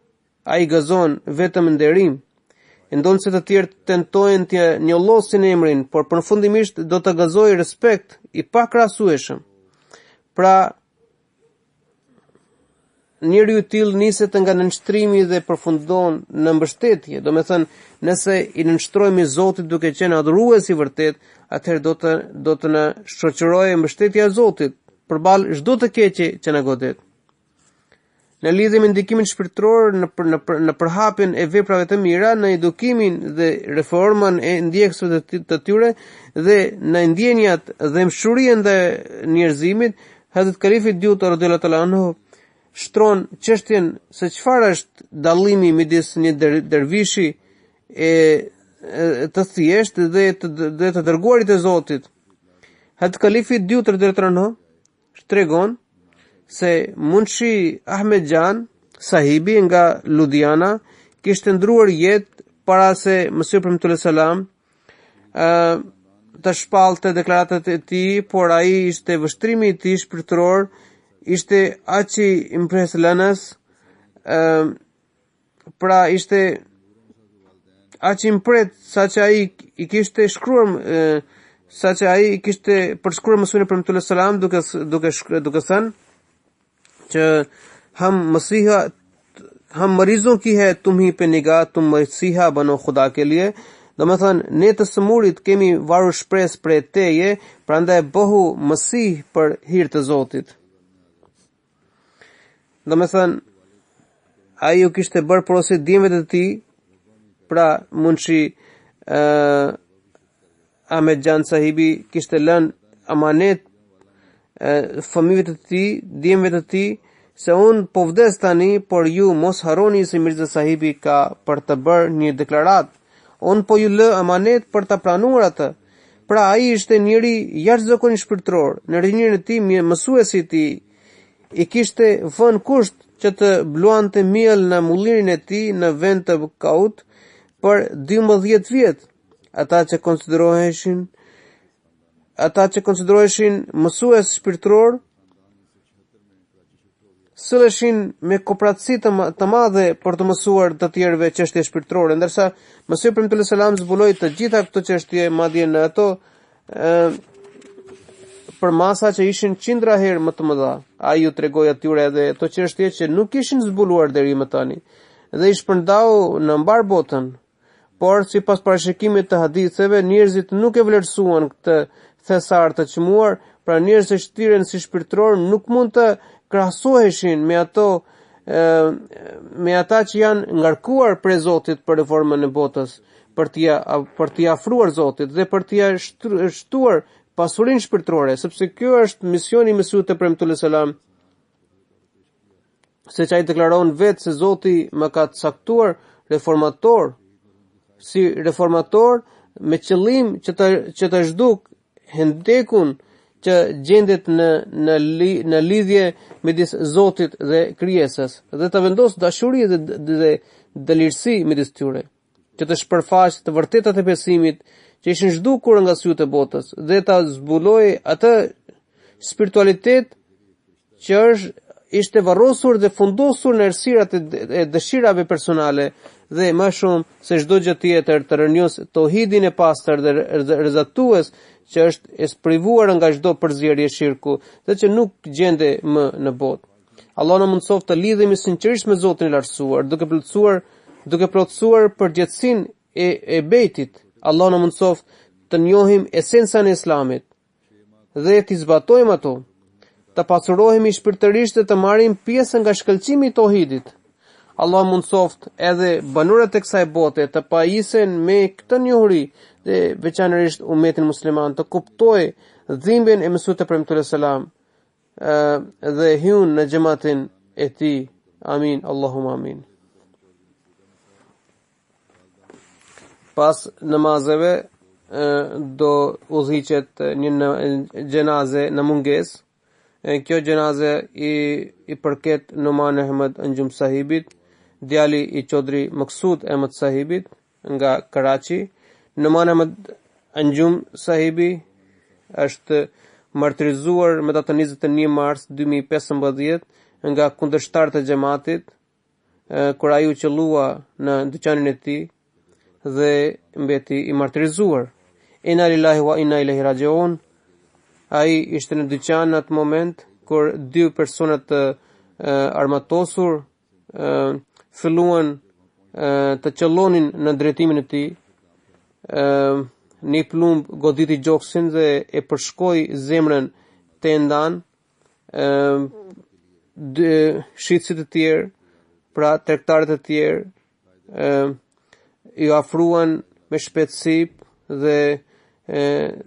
ai gëzon vetëm nderim. Ndon se të tjerë tentojnë të njollosin emrin, por përfundimisht do të gëzojë respekt i pakrahasueshëm. Pra, njeriu i tillë niset nga nënshtrimi dhe përfundon në mbështetje. Domethënë, nëse i nënshtrohemi Zotit duke qenë adhurues i vërtet, atëherë do të na shoqërojë mbështetja e Zotit përballë çdo të keqe që na godet. Në lidhje me ndikimin shpirtëror në përhapjen e veprave të mira, në edukimin dhe reformën e ndjekësve të tyre dhe në ndjenjat dhe mshurinë ndaj njerëzimit, Hazrat Kalifi Dyut radhiyallahu ta'ala anhu shtron çështjen se çfarë është dallimi midis një dervishi të thjeshtë dhe të dërguarit e Zotit. Hazrat Kalifi Dyut radhiyallahu ta'ala anhu tregon se Munshi Ahmed Jan sahibi nga Ludhiana kishte ndruar jetë para se Mesihi premtullahut selam të shpallte deklaratat e tij, por ai ishte vështrimi i tij shpirtëror ishte aq i impresionant, pra ishte aq i impret saqë ai i kishte shkruar përshkruar Mesihun e premtullahut selam duke thënë që हम मरीजों की है तुम ही पे निगाह तुम मसीहा बनो खुदा के लिए. Domethënë ne të sëmurit kemi varur shpresë prej teje, prandaj bëhu Mesih për hir të Zotit. Domethënë ai u kishte bërë porosit djemve të tij, pra Munshi Ahmed Jan sahibi kishte lënë amanet fëmijëve të tij, djemve të tij, se unë po vdes tani, por ju mos harroni se Mirza sahibi ka për të bërë një deklarat. Unë po ju lë amanet për ta pranuar atë. Pra ai ishte njëri jashtëzakonisht shpirtëror. Në rinjën e tij mësuesi i tij i kishte vënë kusht që të bluante miell në mullirin e tij në vend të kaut për 12 vjet. Ata që konsideroheshin mësues shpirtëror sëleshin me kopratësi të madhe për të mësuar të tjerëve çështje shpirtërore, ndërsa Mesihi premtullahut selam zbuloi të gjitha këto çështje, madje në ato për masa që ishin qindra herë më të mëdha. Ai u tregoi atyre edhe ato çështje që nuk ishin zbuluar deri më tani dhe i shpërndau në mbar botën. Por sipas parashikimit të haditheve, njerëzit nuk e vlerësuan këtë thesar të çmuar, pra njerëzit që shtiren si shpirtëror nuk mund të krahasoheshin me ato me ata që janë ngarkuar për Zotit për reformën e botës, për t'i afruar Zotit dhe për t'i shtuar pasurinë shpirtërore, sepse kjo është misioni i Mesihut të premtuar selam, se që ai deklaron vetë se Zoti më ka caktuar reformator, si reformator me qëllim që të zhduk hendekun që gjendet në lidhje midis Zotit dhe krijesës dhe të vendos dashuri dhe dëlirësi midis tyre, që të shpërfaq të vërtetat e besimit që ishin zhdukur nga sytë e botës dhe ta zbuloj atë spiritualitet që ishte varrosur dhe fundosur në errësirat e dëshirave personale dhe më shumë se çdo gjë tjetër të rënjos tohidin e pastër dhe rrezatues që është privuar nga çdo përzierje shirku dhe që nuk gjende më në botë. Allah na mundsoft të lidhemi sinqerisht me Zotin e Lartësuar, duke plotësuar përgjithësinë e bejtit. Allah na mundsoft të njohim esencën e Islamit dhe të zbatojmë ato, të pasurohemi shpirtërisht dhe të marrim pjesë nga shkëlqimi i tohidit. Allah mundsoft edhe banorët e kësaj bote të pajisen me këtë njohuri dhe veçanërisht umetin musliman të kuptojë dhimbjen e Mesihut të premtuar selam dhe hyjnë në xhamatin e tij. Amin, Allahumma amin. Pas namazeve do udhëhiqet një gjenaze në mungesë. Kjo gjenaze i përket Numan Ahmed Anjum sahibit, djali i Chaudhry Maksud Ahmed sahibit nga Karachi. Numan Ahmed Anjum sahibi është martirizuar me datën 21 mars 2015 nga kundërshtarët e xhamatit kur ai u qellua në dyqanin e tij dhe mbeti i martirizuar. Inna lillahi wa inna ilaihi rajiun. Ai ishte në dyqan në atë moment kur dy persona të armatosur filluan të qellonin në drejtimin e tij. Një plumb goditi gjoksin dhe e përshkoi zemrën të ndan. Shitësit e tjerë, pra tregtarët e tjerë, i afruan me shpejtësi dhe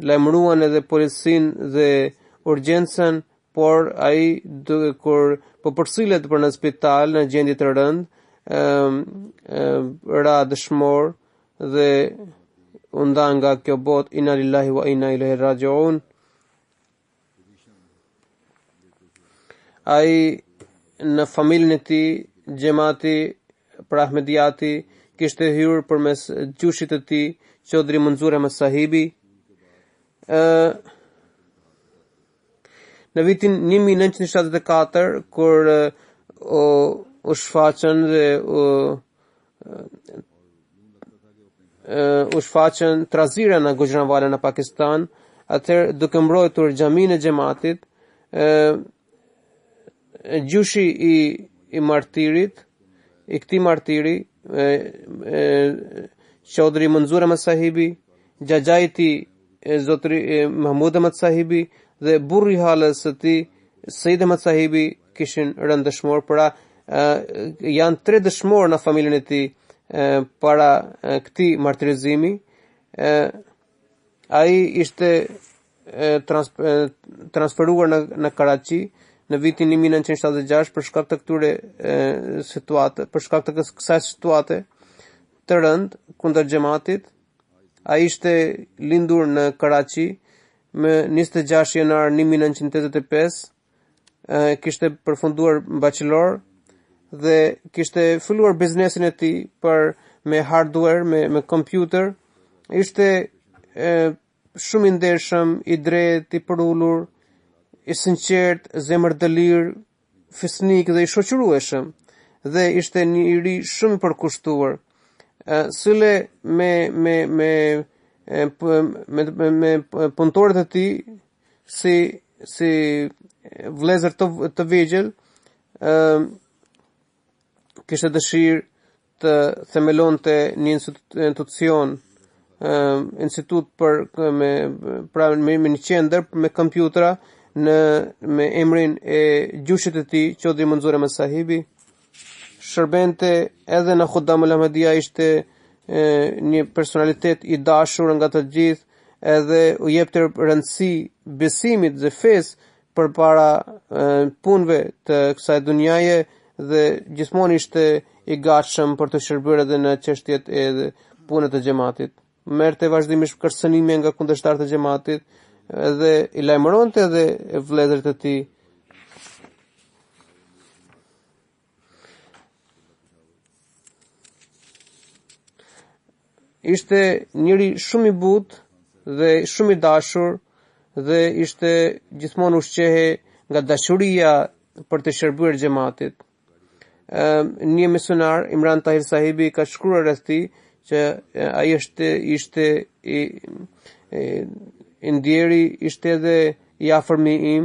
lajmëruan edhe policinë dhe urgjencën, por ai kur po përcillet për në spital në gjendje të rëndë, ra dëshmor dhe u nda nga kjo botë. Inna lillahi wa inna ilaihi rajiun. Ai në familjen e tij, xhamati për Ahmediati, kishte hyrë përmes gjushit të tij, Chaudhry Manzur Ahmed sahibi. Në vitin 1974 kur u shfaqën dhe u shfaqën trazira në Gujranwala në Pakistan, atëherë duke mbrojtur xhamin e xhamatit, gjushi i martirit, i këtij martiri, Chaudhry Manzur Ahmed sahibi, xhaxhaiti Zotri Mahmud Ahmed sahibi dhe burri halës së tij Said Ahmed sahibi kishin rënë dëshmor. Pra janë 3 dëshmorë në familjen e tij para këtij martirizimi. Ai ishte transferuar në Karachi në vitin 1976 për shkak të këtyre situate, për shkak të kësaj situate të rëndë kundër xhamatit. Ai ishte lindur në Karachi me 26 janar 1985, kishte përfunduar bachelor dhe kishte filluar biznesin e tij me hardware, me kompjuter. Ishte shumë i ndershëm, i drejtë, i përulur, i sinqert, zemër dëlir, fisnik dhe i shoqërueshëm, dhe ishte një iri shumë i përkushtuar. Sile me punëtorët e tij si vlezër të vegjël, kishte dëshirë të themelonte një institut me një qendër me kompjutra me emrin e gjushit të tij, Chaudhry Manzur Ahmed sahibi. shërbente edhe në Khuddamul Ahmadiyya, ishte një personalitet i dashur nga të gjithë, edhe u jepte rëndësi besimit dhe fesë përpara punëve të kësaj dunjaje, dhe gjithmonë ishte i gatshëm për të shërbyer edhe në çështjet e punës të xhamatit. Merrte vazhdimisht kërcënime nga kundërshtarët e xhamatit dhe i lajmëronte edhe vëllezërit e tij. Ishte njëri shumë i butë dhe shumë i dashur, dhe ishte gjithmonë ushqehe nga dashuria për të shërbyer xhamatit. Një misionar, Imran Tahir Sahibi, ka shkruar rreth tij që ai ishte i ndjeri, ishte edhe i afërmi im.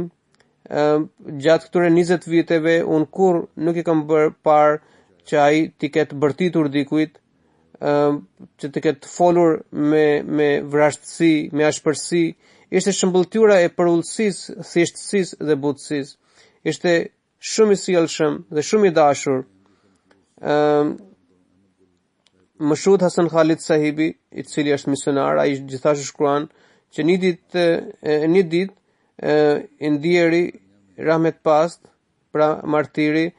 Gjatë këtyre 20 viteve unë kurrë nuk i kam bërë parë që ai t'i ketë bërtitur dikujt, që të ketë folur me vrashtësi, me ashpërsi. Ishte shëmbulltyra e përullësisë, thjeshtësisë dhe butësisë. Ishte shumë i sjellshëm dhe shumë i dashur. Mashhud Hasan Khalid Sahibi, i cili është misionar, ai gjithashtu shkruan që një ditë i ndjeri Rahmet Past, pra martiri,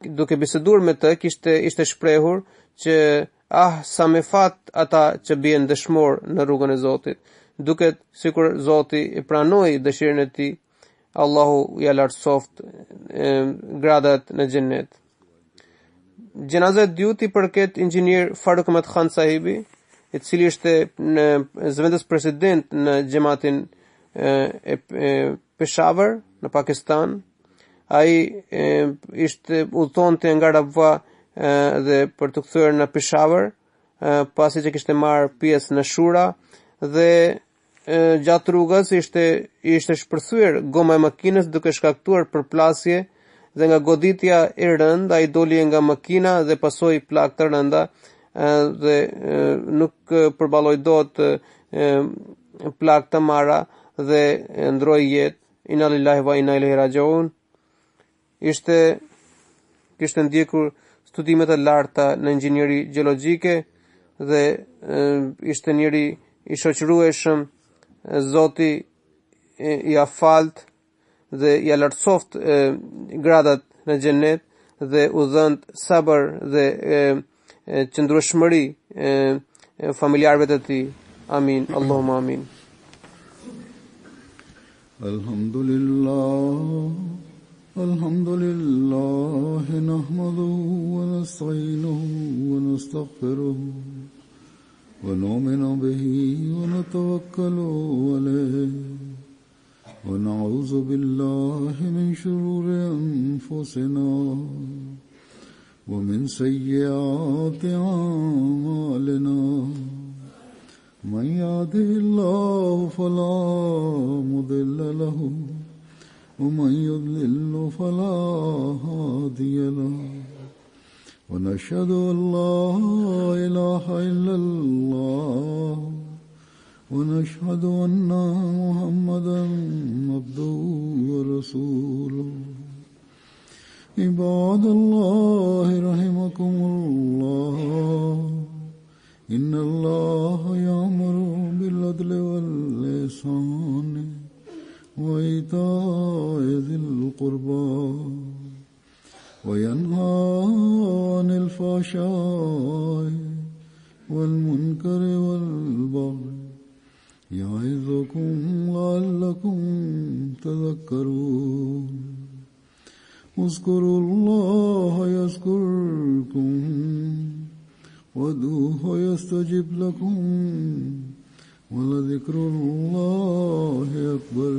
duke biseduar me të, ishte shprehur që sa me fat ata që bien dëshmor në rrugën e Zotit, duket sikur Zoti i pranoi dëshirën e tij. Allahu ja lartësoft gradat në xhennet. Gjenaza e dytë i përket inxhinier Faruk Ahmed Khan Sahibi, i cili ishte në zëvendës president në xhamatin e Peshawar në Pakistan. Ai ishte udhëtonte nga Rabwa dhe për të kthyer në Peshawar, pasi që kishte marrë pjesë në shura, dhe gjatë rrugës ishte shpërthyer goma e makinës duke shkaktuar përplasje, dhe nga goditja e rëndë ai doli nga makina dhe pasoi plagë të rënda, dhe nuk përballoi dot plagë të marra dhe ndroi jetë. Inna lillahi wa inna ilaihi rajiun. Kishte ndjekur studimet e larta në inxhinieri gjeologjike dhe ishte njëri i shoqërueshëm. Zoti i afalt dhe i lartësoft gradat në xhennet dhe u dhënë sabër dhe qëndrueshmëri familjarëve të tij. Amin. Allahumma amin. Alhamdulillah nahmaduhu wa nasta'inuhu wa nastaghfiruhu wa nu'minu bihi wa natawakkalu alayhi wa na'udhu billahi min shururi anfusina wa min sayyiati a'malina. Man yahdihillahu fala mudilla lahu ومن يضلل فلا هادي له ونشهد أن لا إله إلا الله ونشهد أن محمدا عبده ورسوله. عباد الله رحمكم الله إن الله يأمر بالعدل والإحسان وإيتاء ذي القربى وينهى عن الفحشاء والمنكر والبغي يعظكم لعلكم تذكرون. اذكروا الله يذكركم وادعوه يستجب لكم ولذكر الله أكبر.